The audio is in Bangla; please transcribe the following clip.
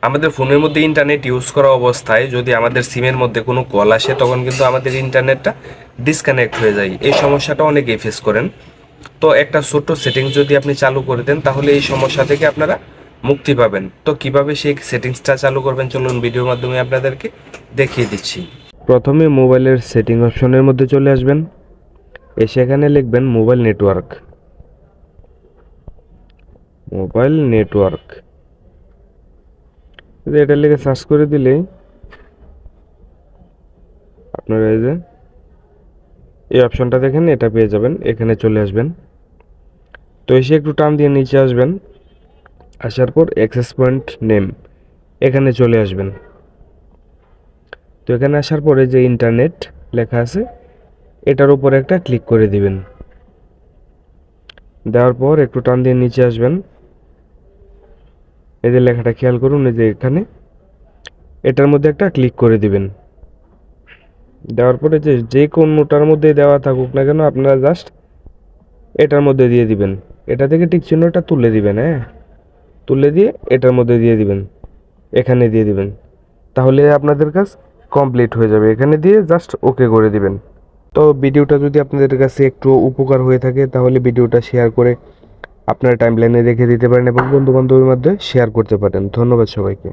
আমাদের ফোনের মধ্যে ইন্টারনেট ইউজ করা অবস্থায় যদি আমাদের সিমের মধ্যে কোনো কল আসে তখন কিন্তু আমাদের ইন্টারনেটটা ডিসকানেক্ট হয়ে যায়। এই সমস্যাটা অনেকেই ফেস করেন। তো একটা ছোট্ট সেটিংস যদি আপনি চালু করে দেন তাহলে এই সমস্যা থেকে আপনারা মুক্তি পাবেন। তো কিভাবে সেই সেটিংসটা চালু করবেন চলুন ভিডিওর মাধ্যমে আপনাদেরকে দেখিয়ে দিচ্ছি। প্রথমে মোবাইলের সেটিং অপশনের মধ্যে চলে আসবেন, এসে এখানে লিখবেন মোবাইল নেটওয়ার্ক। মোবাইল নেটওয়ার্ক এটা লিখে সার্চ করে দিলেই আপনারা এই যে এই অপশনটা দেখেন এটা পেয়ে যাবেন, এখানে চলে আসবেন। তো এসে একটু টান দিয়ে নিচে আসবেন, আসার পর অ্যাক্সেস পয়েন্ট নেম এখানে চলে আসবেন। তো এখানে আসার পরে যে ইন্টারনেট লেখা আছে এটার উপর একটা ক্লিক করে দিবেন। দেওয়ার পর একটু টান দিয়ে নিচে আসবেন, এই যে লেখাটা খেয়াল করুন, এই যে এখানে এটার মধ্যে একটা ক্লিক করে দিবেন। দেওয়ার পরে যে কোনোটার মধ্যে দেওয়া থাকুক না কেন আপনারা জাস্ট এটার মধ্যে দিয়ে দিবেন। এটা থেকে টিক চিহ্নটা তুলে দিবেন, হ্যাঁ, তুলে দিয়ে এটার মধ্যে দিয়ে দিবেন, এখানে দিয়ে দিবেন। তাহলে আপনাদের কাজ কমপ্লিট হয়ে যাবে। এখানে দিয়ে জাস্ট ওকে করে দিবেন। তো ভিডিওটা যদি আপনাদের কাছে একটু উপকার হয়ে থাকে তাহলে ভিডিওটা শেয়ার করে আপনার টাইমলাইনে রেখে দিতে পারেন এবং বন্ধু বান্ধবের মধ্যে শেয়ার করতে পারেন। ধন্যবাদ সবাইকে।